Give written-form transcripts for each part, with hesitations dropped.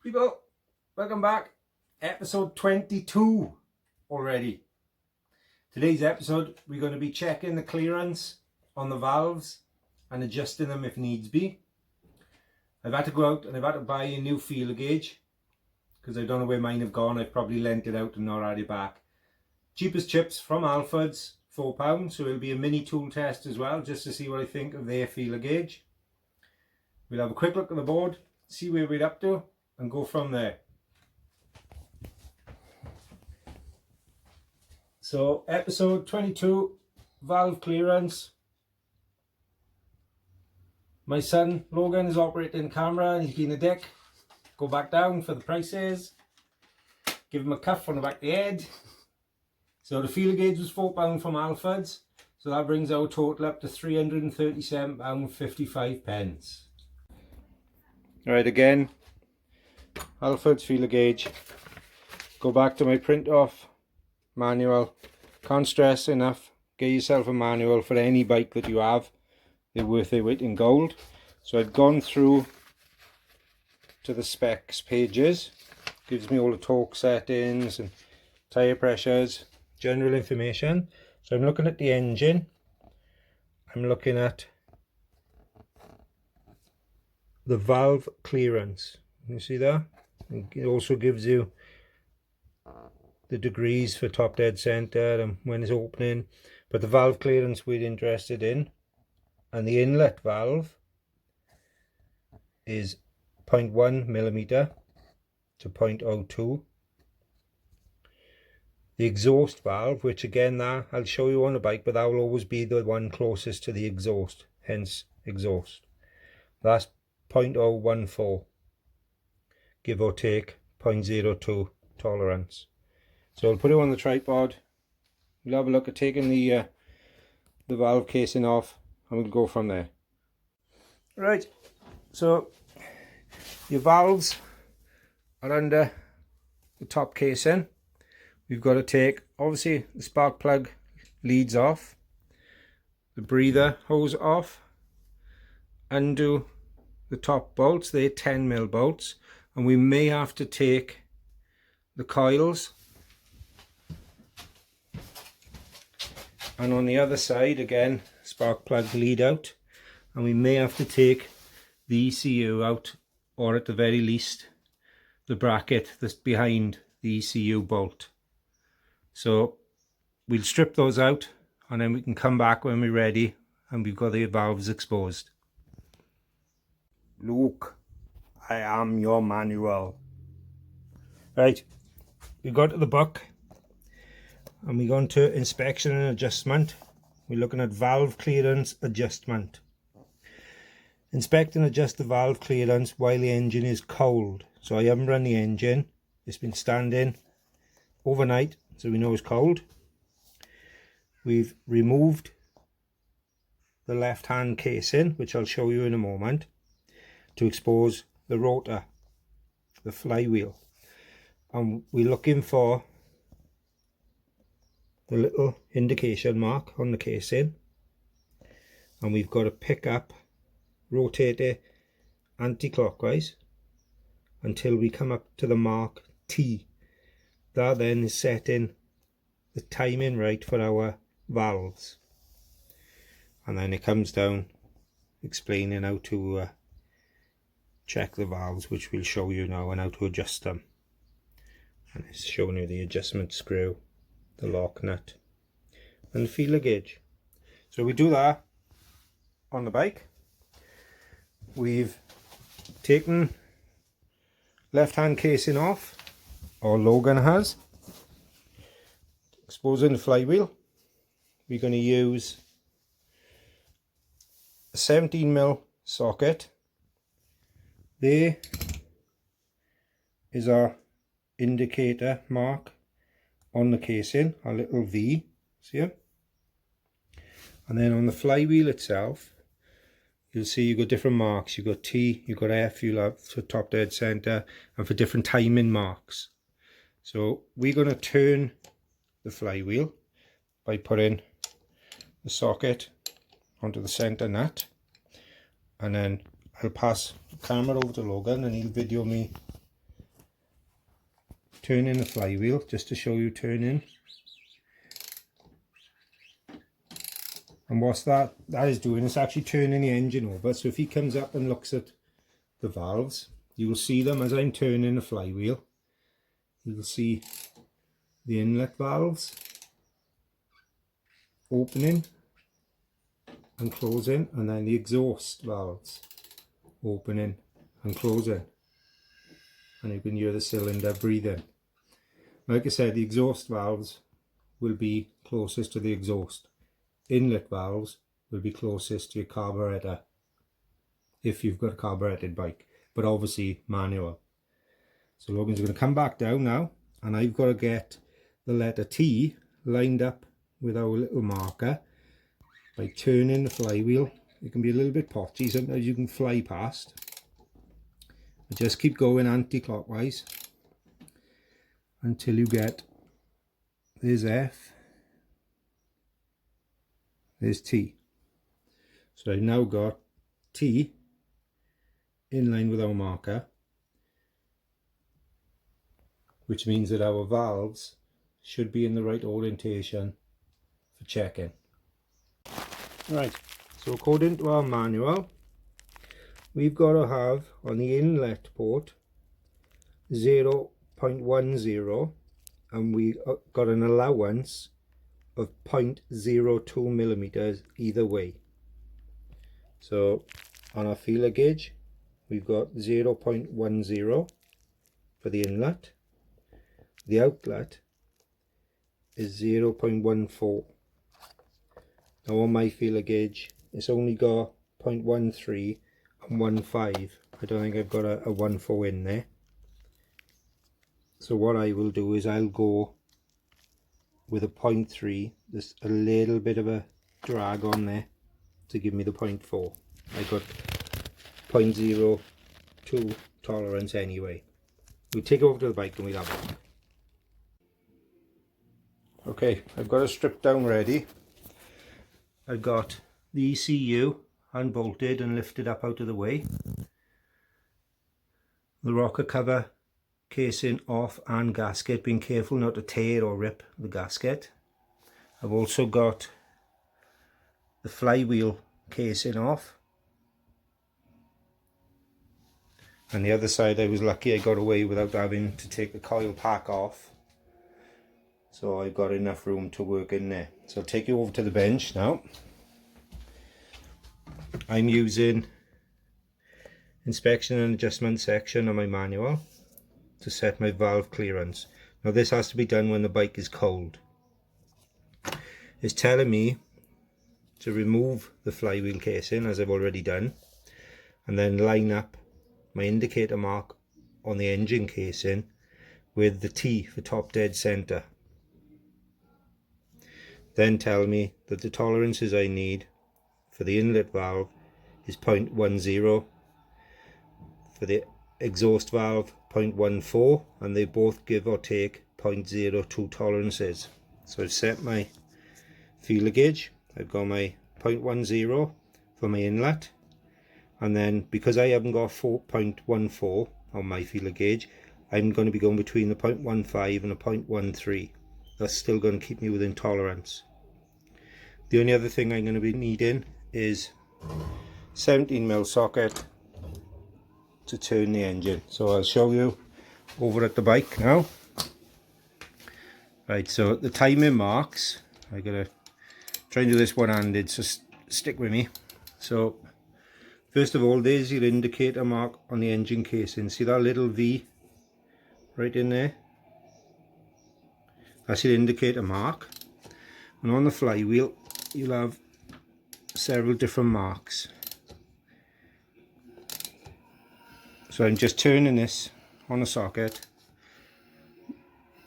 People, welcome back. Episode 22 already. Today's episode, we're going to be checking the clearance on the valves and adjusting them if needs be. I've had to go out and I've had to buy a new feeler gauge because I don't know where mine have gone. I've probably lent it out and not had it back. Cheapest chips from Alfred's, £4, so it'll be a mini tool test as well, just to see what I think of their feeler gauge. We'll have a quick look at the board, see where we're up to, and go from there. So episode 22, valve clearance. My son Logan is operating camera and he's been a dick. Go back down for the prices. Give him a cuff on the back of the head. So the feeler gauge was £4 from Alfred's. So that brings our total up to £337.55. Alright, again, Alfred's feeler gauge. Go back to my print off manual. Can't stress enough, get yourself a manual for any bike that you have. They're worth their weight in gold. So I've gone through to the specs pages. Gives me all the torque settings and tyre pressures, general information. So I'm looking at the engine. I'm looking at the valve clearance. You see that? It also gives you the degrees for top dead center and when it's opening, but the valve clearance we're interested in, and the inlet valve is 0.1 millimeter to 0.02. The exhaust valve, which again that I'll show you on the bike, but that will always be the one closest to the exhaust, hence exhaust. That's 0.014, give or take 0.02 tolerance. So I'll put it on the tripod. We'll have a look at taking the valve casing off and we'll go from there. Right, so your valves are under the top casing. We've got to take, obviously, the spark plug leads off, the breather hose off, undo the top bolts. They're 10mm bolts, and we may have to take the coils, and on the other side again, spark plug lead out, and we may have to take the ECU out, or at the very least the bracket that's behind the ECU bolt. So we'll strip those out and then we can come back when we're ready and we've got the valves exposed. Look, I am your manual. Right, we got to the book and we're going to inspection and adjustment. We're looking at valve clearance adjustment. Inspect and adjust the valve clearance while the engine is cold. So I haven't run the engine. It's been standing overnight, so we know it's cold. We've removed the left hand casing, which I'll show you in a moment, to expose the rotor, the flywheel. And we're looking for the little indication mark on the casing, and we've got to pick up, rotate it anti-clockwise until we come up to the mark T. That then is setting the timing right for our valves, and then it comes down explaining how to check the valves, which we'll show you now, and how to adjust them. And it's showing you the adjustment screw, the lock nut and the feeler gauge. So we do that on the bike. We've taken left hand casing off, or Logan has, exposing the flywheel. We're going to use a 17mm socket. There is our indicator mark on the casing, our little V, see it? And then on the flywheel itself, you'll see you've got different marks. You've got T, you've got F, you'll have for top dead center, and for different timing marks. So we're going to turn the flywheel by putting the socket onto the center nut, and then I'll pass the camera over to Logan and he'll video me turning the flywheel just to show you turning. And what's that is doing, it's actually turning the engine over. So if he comes up and looks at the valves, you will see them as I'm turning the flywheel. You will see the inlet valves opening and closing, and then the exhaust valves opening and closing, and you can hear the cylinder breathing. Like I said, the exhaust valves will be closest to the exhaust. Inlet valves will be closest to your carburetor if you've got a carbureted bike, but obviously manual. So Logan's going to come back down now, and I've got to get the letter T lined up with our little marker by turning the flywheel. It can be a little bit potty, sometimes you can fly past. But just keep going anti-clockwise until you get, there's F, there's T. So I've now got T in line with our marker, which means that our valves should be in the right orientation for checking. Right, so according to our manual, we've got to have on the inlet port 0.10, and we got an allowance of 0.02 millimeters either way. So on our feeler gauge, we've got 0.10 for the inlet. The outlet is 0.14. Now on my feeler gauge, it's only got 0.13 and 15. I don't think I've got a 14 in there. So what I will do is I'll go with a 0.3. There's a little bit of a drag on there to give me the 0.4. I got 0.02 tolerance anyway. We'll take it over to the bike and we'll have a look. Okay, I've got a strip down ready. I've got the ECU unbolted and lifted up out of the way. The rocker cover casing off and gasket, being careful not to tear or rip the gasket. I've also got the flywheel casing off. And the other side, I was lucky I got away without having to take the coil pack off. So I've got enough room to work in there. So I'll take you over to the bench now. I'm using inspection and adjustment section on my manual to set my valve clearance. Now this has to be done when the bike is cold. It's telling me to remove the flywheel casing, as I've already done, and then line up my indicator mark on the engine casing with the T for top dead center. Then tell me that the tolerances I need for the inlet valve is 0.10, for the exhaust valve 0.14, and they both give or take 0.02 tolerances. So I've set my feeler gauge. I've got my 0.10 for my inlet, and then because I haven't got 4.14 on my feeler gauge, I'm going to be going between the 0.15 and a 0.13. That's still going to keep me within tolerance. The only other thing I'm going to be needing is 17mm socket to turn the engine. So I'll show you over at the bike now. Right, so the timing marks, I gotta try and do this one-handed, so stick with me. So first of all, there's your indicator mark on the engine casing. See that little V right in there? That's your indicator mark. And on the flywheel you'll have several different marks. So I'm just turning this on a socket.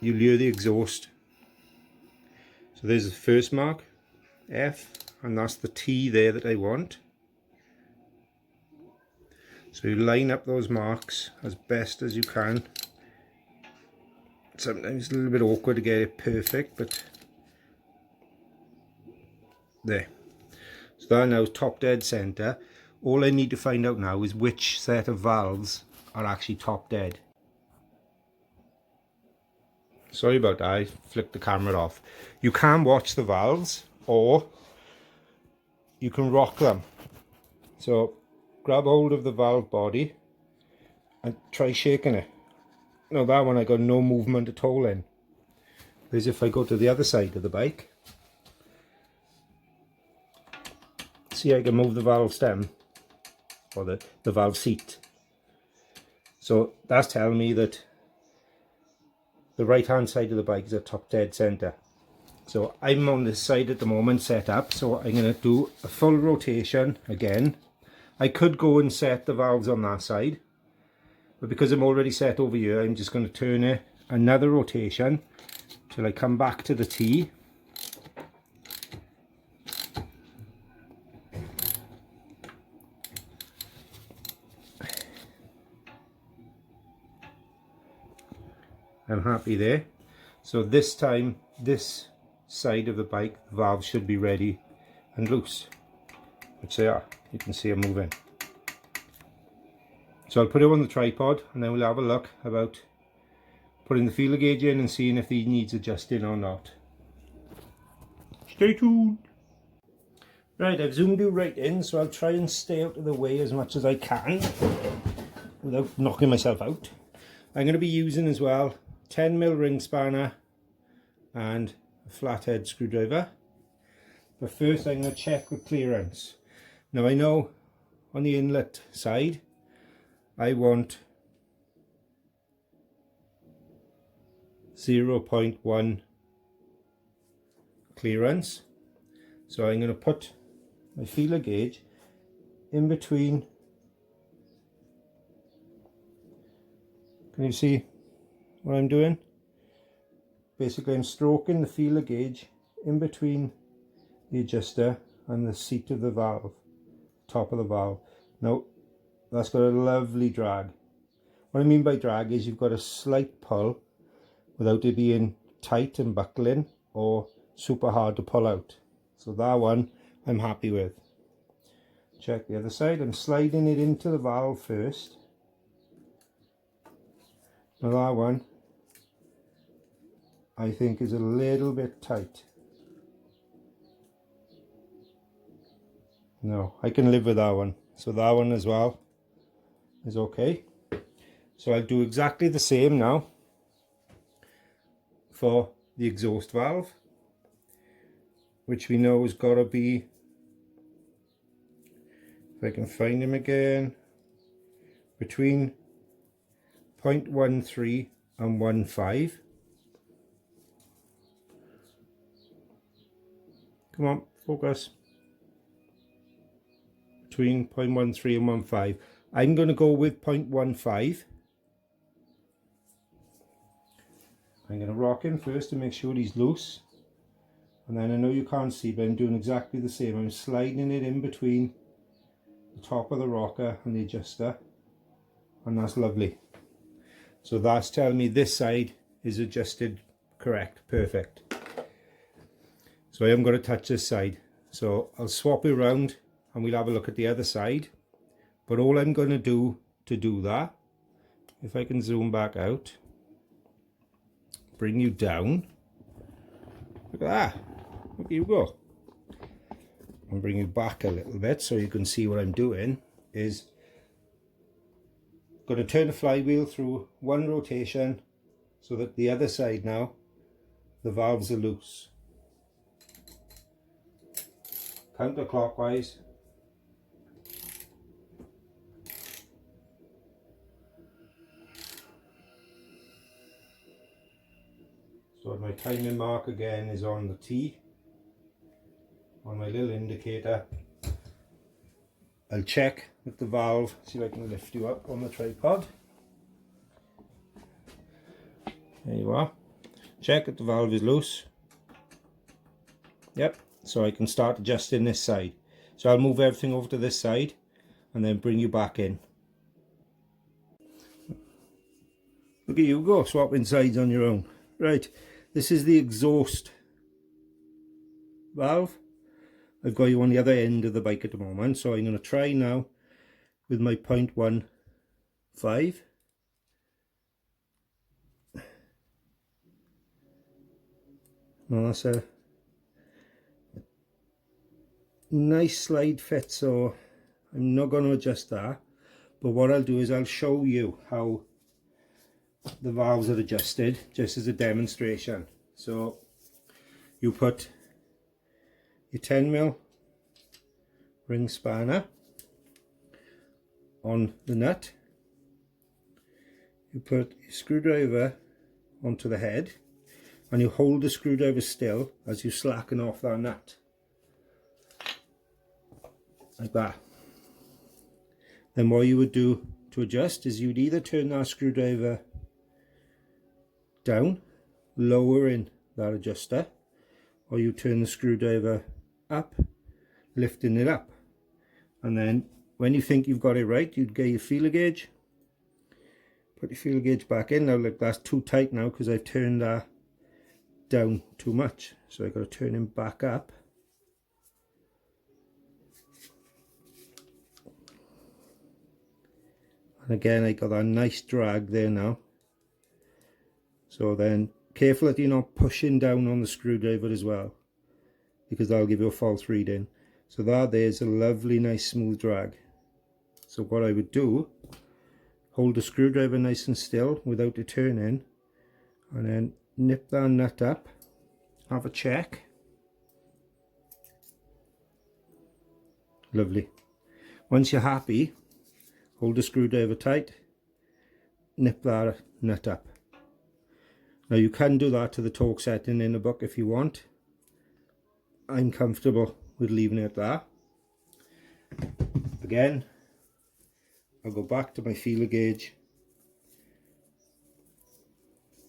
You'll hear the exhaust. So there's the first mark, F, and that's the T there that I want. So you line up those marks as best as you can. Sometimes it's a little bit awkward to get it perfect, but there. So that now is top dead center. All I need to find out now is which set of valves are actually top dead. Sorry about that, I flicked the camera off. You can watch the valves or you can rock them. So grab hold of the valve body and try shaking it. Now that one I got no movement at all in. Whereas if I go to the other side of the bike, see, I can move the valve stem or the valve seat. So that's telling me that the right hand side of the bike is at top dead center. So I'm on this side at the moment set up, so I'm going to do a full rotation again. I could go and set the valves on that side, but because I'm already set over here, I'm just going to turn it another rotation till I come back to the T. I'm happy there. So this time, this side of the bike, the valves should be ready and loose, which they are. You can see them moving. So I'll put it on the tripod and then we'll have a look about putting the feeler gauge in and seeing if he needs adjusting or not. Stay tuned. Right, I've zoomed you right in, so I'll try and stay out of the way as much as I can without knocking myself out. I'm going to be using as well 10mm ring spanner and a flathead screwdriver. But first I'm going to check the clearance. Now I know on the inlet side I want 0.1 clearance. So I'm going to put my feeler gauge in between. Can you see what I'm doing? Basically I'm stroking the feeler gauge in between the adjuster and the seat of the valve, top of the valve. Now that's got a lovely drag. What I mean by drag is you've got a slight pull without it being tight and buckling or super hard to pull out. So that one I'm happy with. Check the other side. I'm sliding it into the valve first. Now that one I think is a little bit tight. No, I can live with that one. So that one as well is okay. So I'll do exactly the same now for the exhaust valve, which we know has got to be, if I can find him again, between 0.13 and 1.5. Come on, focus. Between 0.13 and 1.5. I'm going to go with 0.15. I'm going to rock him first to make sure he's loose. And then I know you can't see, but I'm doing exactly the same. I'm sliding it in between the top of the rocker and the adjuster. And that's lovely. So that's telling me this side is adjusted correct, perfect. So I haven't got to touch this side. So I'll swap it around and we'll have a look at the other side. But all I'm going to do that, if I can zoom back out, bring you down. Look at that. Look, you go. And bring you back a little bit so you can see what I'm doing is going to turn the flywheel through one rotation so that the other side now the valves are loose. Counterclockwise. So my timing mark again is on the T, on my little indicator. I'll check with the valve, see if I can lift you up on the tripod. There you are. Check that the valve is loose. Yep, so I can start adjusting this side. So I'll move everything over to this side and then bring you back in. Look at you go, swapping sides on your own. Right, this is the exhaust valve. I've got you on the other end of the bike at the moment, so I'm going to try now with my 0.15. Now that's a nice slide fit, so I'm not going to adjust that, but what I'll do is I'll show you how the valves are adjusted just as a demonstration. So you put your 10mm ring spanner on the nut, you put your screwdriver onto the head, and you hold the screwdriver still as you slacken off that nut, like that. Then what you would do to adjust is you'd either turn that screwdriver down, lowering that adjuster, or you turn the screwdriver up, lifting it up. And then when you think you've got it right, you'd get your feeler gauge, put your feeler gauge back in. Now look, that's too tight now because I've turned that down too much, so I've got to turn him back up. And again, I got that nice drag there now. So then careful that you're not pushing down on the screwdriver as well, because that'll give you a false reading. So there's a lovely nice smooth drag. So what I would do, hold the screwdriver nice and still without it turning, and then nip that nut up, have a check. Lovely. Once you're happy, hold the screwdriver tight, nip that nut up. Now you can do that to the torque setting in the book if you want. I'm comfortable with leaving it at that. Again, I'll go back to my feeler gauge,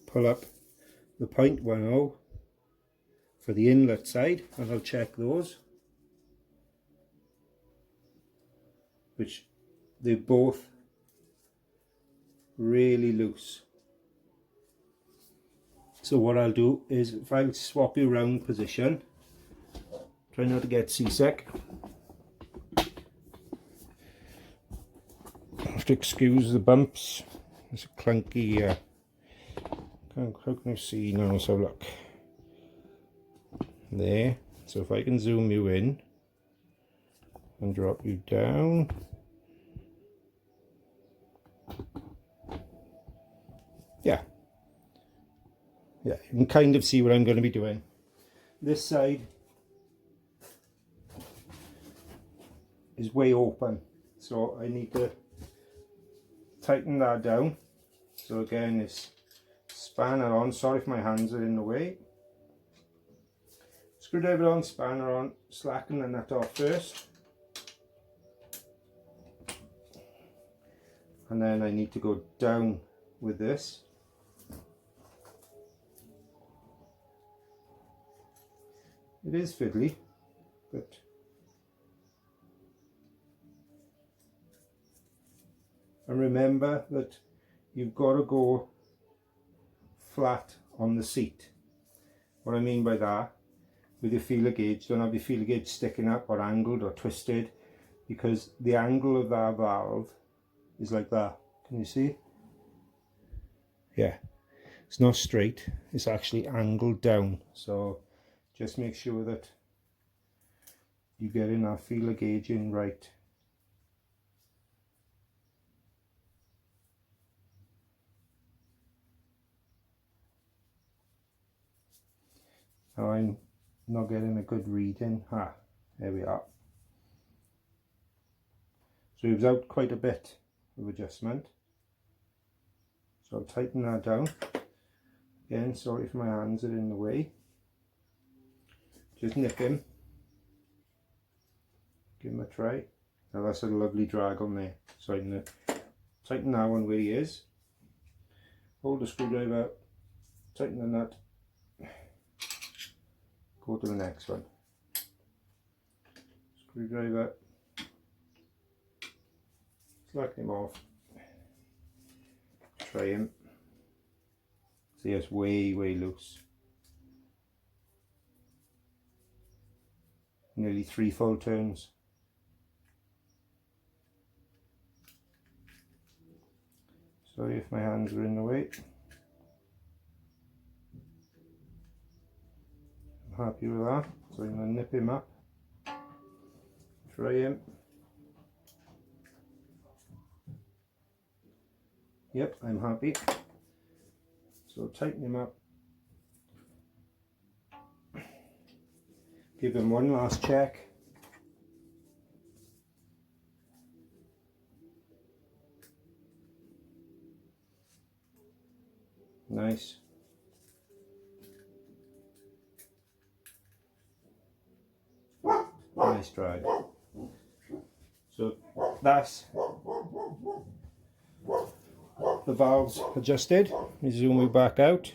pull up the 0.10 for the inlet side, and I'll check those, which they're both really loose. So what I'll do is, if I swap you around position, try not to get seasick. Have to excuse the bumps. It's a clunky. How can you see now? So look there. So if I can zoom you in and drop you down. Yeah, you can kind of see what I'm going to be doing. This side is way open, so I need to tighten that down. So again, it's spanner on. Sorry if my hands are in the way. Screwdriver on, spanner on, slacken the nut off first. And then I need to go down with this. It is fiddly, but and remember that you've got to go flat on the seat. What I mean by that, with your feeler gauge, don't have your feeler gauge sticking up or angled or twisted, because the angle of that valve is like that. Can you see? Yeah, it's not straight, it's actually angled down. So just make sure that you get in that feeler gauge in right. Now I'm not getting a good reading. There we are. So it was out quite a bit of adjustment. So I'll tighten that down. Again, sorry if my hands are in the way. Just nip him. Give him a try. Now that's a lovely drag on there. So I'm going to tighten that one where he is. Hold the screwdriver, tighten the nut. Go to the next one. Screwdriver. Slacken him off. Try him. See, it's way loose. Nearly 3 full turns. Sorry if my hands are in the way. happy with that, so I'm going to nip him up, try him. Yep, I'm happy. So tighten him up. Give him one last check. Nice. Nice try. So that's the valves adjusted. Let me zoom it back out.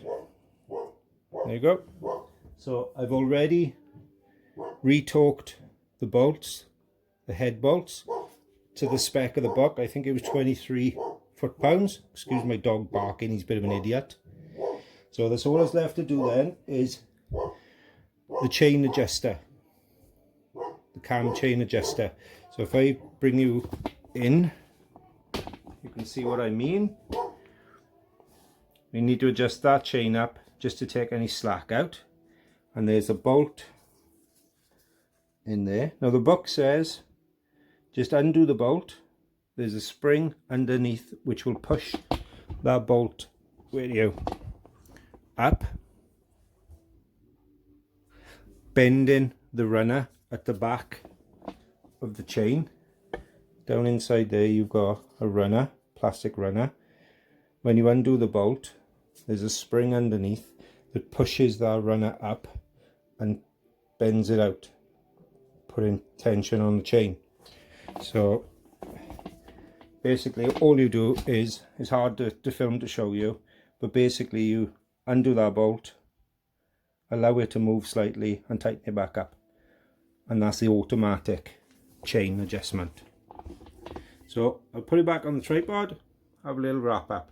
There you go. So I've already retorqued the bolts, the head bolts, to the spec of the book. I think it was 23 foot-pounds. Excuse my dog barking, he's a bit of an idiot. So that's all that's left to do then is the chain adjuster, the cam chain adjuster. So if I bring you in, you can see what I mean. We need to adjust that chain up just to take any slack out. And there's a bolt in there. Now the book says just undo the bolt. There's a spring underneath which will push that bolt with you up, bending the runner at the back of the chain. Down inside there you've got a runner, plastic runner. When you undo the bolt, there's a spring underneath that pushes that runner up and bends it out, putting tension on the chain. So basically all you do is, it's hard to film to show you, but basically you undo that bolt, allow it to move slightly and tighten it back up, and that's the automatic chain adjustment. So I'll put it back on the tripod, have a little wrap up.